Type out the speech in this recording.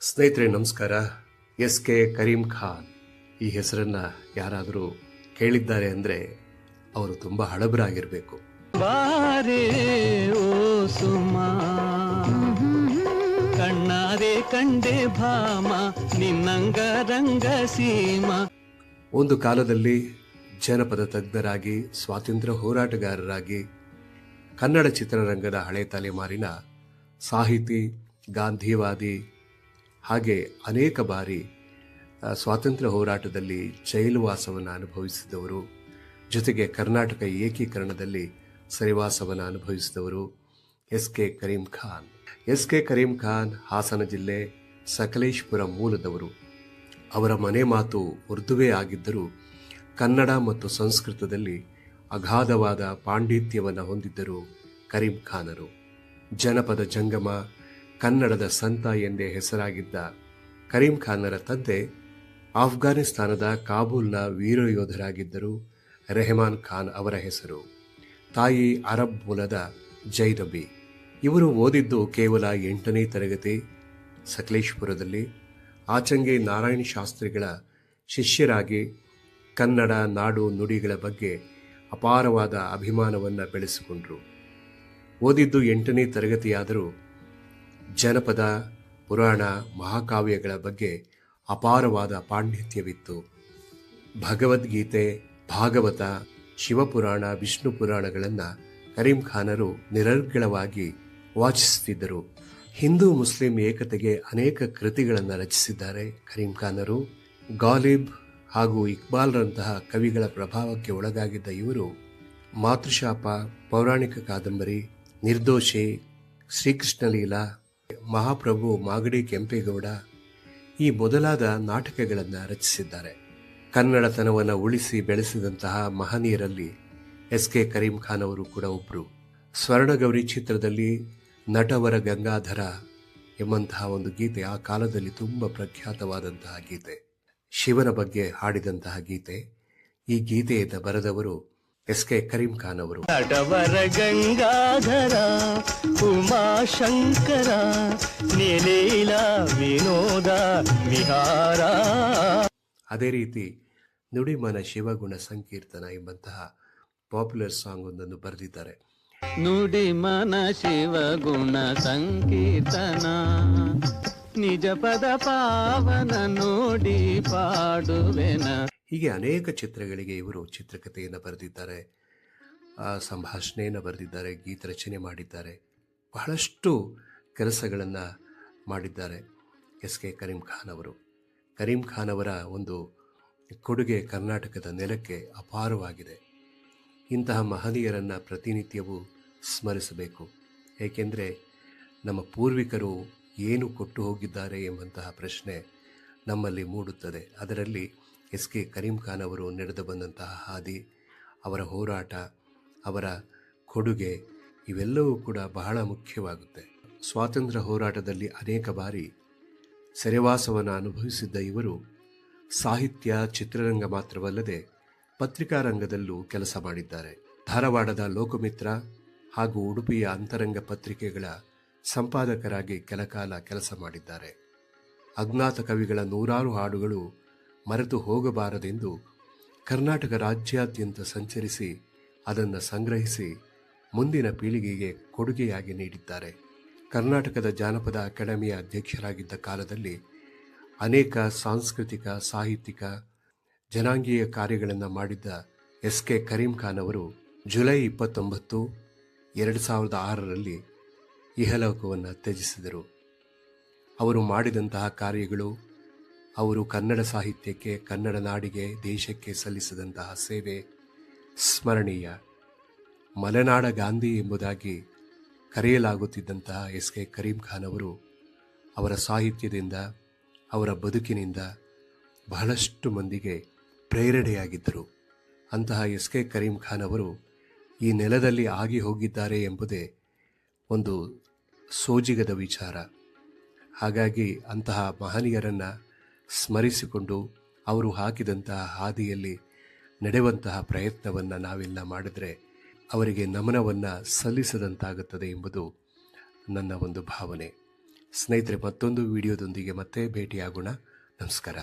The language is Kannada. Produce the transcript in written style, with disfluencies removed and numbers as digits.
ಸ್ನೇಹಿತರೆ ನಮಸ್ಕಾರ. ಎಸ್.ಕೆ. ಕರೀಂ ಖಾನ್ ಈ ಹೆಸರನ್ನ ಯಾರಾದರೂ ಕೇಳಿದ್ದಾರೆ ಅಂದರೆ ಅವರು ತುಂಬ ಹಳಬರಾಗಿರಬೇಕು. ಬಾರೇ ಓ ಸುಮಾ ಕಣ್ಣಾರೆ ಕಂಡೆ ಭಾಮ ನಿನ್ನಂಗ ರಂಗ ಸೀಮಾ. ಒಂದು ಕಾಲದಲ್ಲಿ ಜನಪದ ತಜ್ಞರಾಗಿ, ಸ್ವಾತಂತ್ರ್ಯ ಹೋರಾಟಗಾರರಾಗಿ, ಕನ್ನಡ ಚಿತ್ರರಂಗದ ಹಳೆ ತಲೆಮಾರಿನ ಸಾಹಿತಿ, ಗಾಂಧಿವಾದಿ, ಹಾಗೆ ಅನೇಕ ಬಾರಿ ಸ್ವಾತಂತ್ರ್ಯ ಹೋರಾಟದಲ್ಲಿ ಜೈಲುವಾಸವನ್ನು ಅನುಭವಿಸಿದವರು, ಜೊತೆಗೆ ಕರ್ನಾಟಕ ಏಕೀಕರಣದಲ್ಲಿ ಸೆರೆವಾಸವನ್ನು ಅನುಭವಿಸಿದವರು ಎಸ್.ಕೆ. ಕರೀಂ ಖಾನ್. ಎಸ್.ಕೆ. ಕರೀಂ ಖಾನ್ ಹಾಸನ ಜಿಲ್ಲೆ ಸಕಲೇಶಪುರ ಮೂಲದವರು. ಅವರ ಮನೆ ಮಾತು ಉರ್ದುವೇ ಆಗಿದ್ದರೂ ಕನ್ನಡ ಮತ್ತು ಸಂಸ್ಕೃತದಲ್ಲಿ ಅಗಾಧವಾದ ಪಾಂಡಿತ್ಯವನ್ನು ಹೊಂದಿದ್ದರು ಕರೀಂ ಖಾನರು. ಜನಪದ ಜಂಗಮ, ಕನ್ನಡದ ಸಂತ ಎಂದೇ ಹೆಸರಾಗಿದ್ದ ಕರೀಂ ಖಾನರ ತಂದೆ ಆಫ್ಘಾನಿಸ್ತಾನದ ಕಾಬೂಲ್ನ ವೀರಯೋಧರಾಗಿದ್ದರು ರೆಹಮಾನ್ ಖಾನ್ ಅವರ ಹೆಸರು. ತಾಯಿ ಅರಬ್ ಮೂಲದ ಜೈನಬಿ. ಇವರು ಓದಿದ್ದು ಕೇವಲ 8ನೇ ತರಗತಿ. ಸಕಲೇಶಪುರದಲ್ಲಿ ಆಚಂಗೆ ನಾರಾಯಣ ಶಾಸ್ತ್ರಿಗಳ ಶಿಷ್ಯರಾಗಿ ಕನ್ನಡ ನಾಡು ನುಡಿಗಳ ಬಗ್ಗೆ ಅಪಾರವಾದ ಅಭಿಮಾನವನ್ನು ಬೆಳೆಸಿಕೊಂಡರು. ಓದಿದ್ದು 8ನೇ ತರಗತಿಯಾದರೂ ಜನಪದ, ಪುರಾಣ, ಮಹಾಕಾವ್ಯಗಳ ಬಗ್ಗೆ ಅಪಾರವಾದ ಪಾಂಡಿತ್ಯವಿತ್ತು. ಭಗವದ್ಗೀತೆ, ಭಾಗವತ, ಶಿವಪುರಾಣ, ವಿಷ್ಣು ಪುರಾಣಗಳನ್ನು ಕರೀಂ ಖಾನರು ನಿರರ್ಗಳವಾಗಿ ವಾಚಿಸುತ್ತಿದ್ದರು. ಹಿಂದೂ ಮುಸ್ಲಿಂ ಏಕತೆಗೆ ಅನೇಕ ಕೃತಿಗಳನ್ನು ರಚಿಸಿದ್ದಾರೆ ಕರೀಂ ಖಾನರು. ಗಾಲಿಬ್ ಹಾಗೂ ಇಕ್ಬಾಲ್ರಂತಹ ಕವಿಗಳ ಪ್ರಭಾವಕ್ಕೆ ಒಳಗಾಗಿದ್ದ ಇವರು ಮಾತೃಶಾಪ, ಪೌರಾಣಿಕ ಕಾದಂಬರಿ, ನಿರ್ದೋಷಿ, ಶ್ರೀಕೃಷ್ಣ ಲೀಲಾ, ಮಹಾಪ್ರಭು ಮಾಗಡಿ ಕೆಂಪೇಗೌಡ ಈ ಮೊದಲಾದ ನಾಟಕಗಳನ್ನು ರಚಿಸಿದ್ದಾರೆ. ಕನ್ನಡತನವನ್ನು ಉಳಿಸಿ ಬೆಳೆಸಿದಂತಹ ಮಹನೀಯರಲ್ಲಿ ಎಸ್.ಕೆ. ಕರೀಂ ಖಾನ್ ಅವರು ಕೂಡ ಒಬ್ಬರು. ಸ್ವರ್ಣಗೌರಿ ಚಿತ್ರದಲ್ಲಿ ನಟವರ ಗಂಗಾಧರ ಎಂಬಂತಹ ಒಂದು ಗೀತೆ ಆ ಕಾಲದಲ್ಲಿ ತುಂಬ ಪ್ರಖ್ಯಾತವಾದಂತಹ ಗೀತೆ, ಶಿವನ ಬಗ್ಗೆ ಹಾಡಿದಂತಹ ಗೀತೆ. ಈ ಗೀತೆಯನ್ನು ಬರೆದವರು ಎಸ್.ಕೆ. ಕರೀಂ ಖಾನ್ ಅವರು. ನಟವರ ಗಂಗಾಧರ ಉಮಾಶಂಕರ ನೀಲೀಲ ವಿನೋದ ವಿಹಾರ. ಅದೇ ರೀತಿ ನುಡಿಮನ ಶಿವಗುಣ ಸಂಕೀರ್ತನ ಎಂಬಂತಹ ಪಾಪ್ಯುಲರ್ ಸಾಂಗ್ ಒಂದನ್ನು ಬರೆದಿದ್ದಾರೆ. ನುಡಿಮನ ಶಿವಗುಣ ಸಂಕೀರ್ತನ ನಿಜ ಪದ ಪಾವನ ನೋಡಿ ಪಾಡುವೆನ. ಹೀಗೆ ಅನೇಕ ಚಿತ್ರಗಳಿಗೆ ಇವರು ಚಿತ್ರಕಥೆಯನ್ನು ಬರೆದಿದ್ದಾರೆ, ಸಂಭಾಷಣೆಯನ್ನು ಬರೆದಿದ್ದಾರೆ, ಗೀತ ರಚನೆ ಮಾಡಿದ್ದಾರೆ. ಬಹಳಷ್ಟು ಕೆಲಸಗಳನ್ನು ಮಾಡಿದ್ದಾರೆ ಎಸ್.ಕೆ. ಕರೀಂ ಖಾನ್ ಅವರು. ಕರೀಂ ಖಾನ್ ಅವರ ಒಂದು ಕೊಡುಗೆ ಕರ್ನಾಟಕದ ನೆಲಕ್ಕೆ ಅಪಾರವಾಗಿದೆ. ಇಂತಹ ಮಹನೀಯರನ್ನು ಪ್ರತಿನಿತ್ಯವೂ ಸ್ಮರಿಸಬೇಕು. ಏಕೆಂದರೆ ನಮ್ಮ ಪೂರ್ವಿಕರು ಏನು ಕೊಟ್ಟು ಹೋಗಿದ್ದಾರೆ ಎಂಬಂತಹ ಪ್ರಶ್ನೆ ನಮ್ಮಲ್ಲಿ ಮೂಡುತ್ತದೆ. ಅದರಲ್ಲಿ ಎಸ್.ಕೆ. ಕರೀಂ ಖಾನ್ ಅವರು ನಡೆದು ಬಂದಂತಹ ಹಾದಿ, ಅವರ ಹೋರಾಟ, ಅವರ ಕೊಡುಗೆ ಇವೆಲ್ಲವೂ ಕೂಡ ಬಹಳ ಮುಖ್ಯವಾಗುತ್ತೆ. ಸ್ವಾತಂತ್ರ್ಯ ಹೋರಾಟದಲ್ಲಿ ಅನೇಕ ಬಾರಿ ಸೆರೆವಾಸವನ್ನು ಅನುಭವಿಸಿದ್ದ ಇವರು ಸಾಹಿತ್ಯ, ಚಿತ್ರರಂಗ ಮಾತ್ರವಲ್ಲದೆ ಪತ್ರಿಕಾ ರಂಗದಲ್ಲೂ ಕೆಲಸ ಮಾಡಿದ್ದಾರೆ. ಧಾರವಾಡದ ಲೋಕಮಿತ್ರ ಹಾಗೂ ಉಡುಪಿಯ ಅಂತರಂಗ ಪತ್ರಿಕೆಗಳ ಸಂಪಾದಕರಾಗಿ ಕೆಲಕಾಲ ಕೆಲಸ ಮಾಡಿದ್ದಾರೆ. ಅಜ್ಞಾತ ಕವಿಗಳ ನೂರಾರು ಹಾಡುಗಳು ಮರೆತು ಹೋಗಬಾರದೆಂದು ಕರ್ನಾಟಕ ರಾಜ್ಯಾದ್ಯಂತ ಸಂಚರಿಸಿ ಅದನ್ನು ಸಂಗ್ರಹಿಸಿ ಮುಂದಿನ ಪೀಳಿಗೆಗೆ ಕೊಡುಗೆಯಾಗಿ ನೀಡಿದ್ದಾರೆ. ಕರ್ನಾಟಕದ ಜಾನಪದ ಅಕಾಡೆಮಿಯ ಅಧ್ಯಕ್ಷರಾಗಿದ್ದ ಕಾಲದಲ್ಲಿ ಅನೇಕ ಸಾಂಸ್ಕೃತಿಕ, ಸಾಹಿತ್ಯಿಕ, ಜನಾಂಗೀಯ ಕಾರ್ಯಗಳನ್ನು ಮಾಡಿದ್ದ ಎಸ್.ಕೆ. ಕರೀಂ ಖಾನ್ ಅವರು ಜುಲೈ 29, 2006ರಲ್ಲಿ ಇಹಲೋಕವನ್ನು ತ್ಯಜಿಸಿದರು. ಅವರು ಮಾಡಿದಂತಹ ಕಾರ್ಯಗಳು, ಅವರು ಕನ್ನಡ ಸಾಹಿತ್ಯಕ್ಕೆ, ಕನ್ನಡ ನಾಡಿಗೆ, ದೇಶಕ್ಕೆ ಸಲ್ಲಿಸಿದಂತಹ ಸೇವೆ ಸ್ಮರಣೀಯ. ಮಲೆನಾಡ ಗಾಂಧಿ ಎಂಬುದಾಗಿ ಕರೆಯಲಾಗುತ್ತಿದ್ದಂತಹ ಎಸ್.ಕೆ. ಕರೀಂ ಖಾನ್ ಅವರು ಅವರ ಸಾಹಿತ್ಯದಿಂದ, ಅವರ ಬದುಕಿನಿಂದ ಬಹಳಷ್ಟು ಮಂದಿಗೆ ಪ್ರೇರಣೆಯಾಗಿದ್ದರು. ಅಂತಹ ಎಸ್.ಕೆ. ಕರೀಂ ಖಾನ್ ಅವರು ಈ ನೆಲದಲ್ಲಿ ಆಗಿ ಹೋಗಿದ್ದಾರೆ ಎಂಬುದೇ ಒಂದು ಸೋಜಿಗದ ವಿಚಾರ. ಹಾಗಾಗಿ ಅಂತಹ ಮಹನೀಯರನ್ನು ಸ್ಮರಿಸಿಕೊಂಡು ಅವರು ಹಾಕಿದಂತಹ ಹಾದಿಯಲ್ಲಿ ನಡೆಯುವಂತಹ ಪ್ರಯತ್ನವನ್ನು ನಾವೆಲ್ಲ ಮಾಡಿದರೆ ಅವರಿಗೆ ನಮನವನ್ನು ಸಲ್ಲಿಸದಂತಾಗುತ್ತದೆ ಎಂಬುದು ನನ್ನ ಒಂದು ಭಾವನೆ. ಸ್ನೇಹಿತರೆ, ಮತ್ತೊಂದು ವಿಡಿಯೋದೊಂದಿಗೆ ಮತ್ತೆ ಭೇಟಿಯಾಗೋಣ. ನಮಸ್ಕಾರ.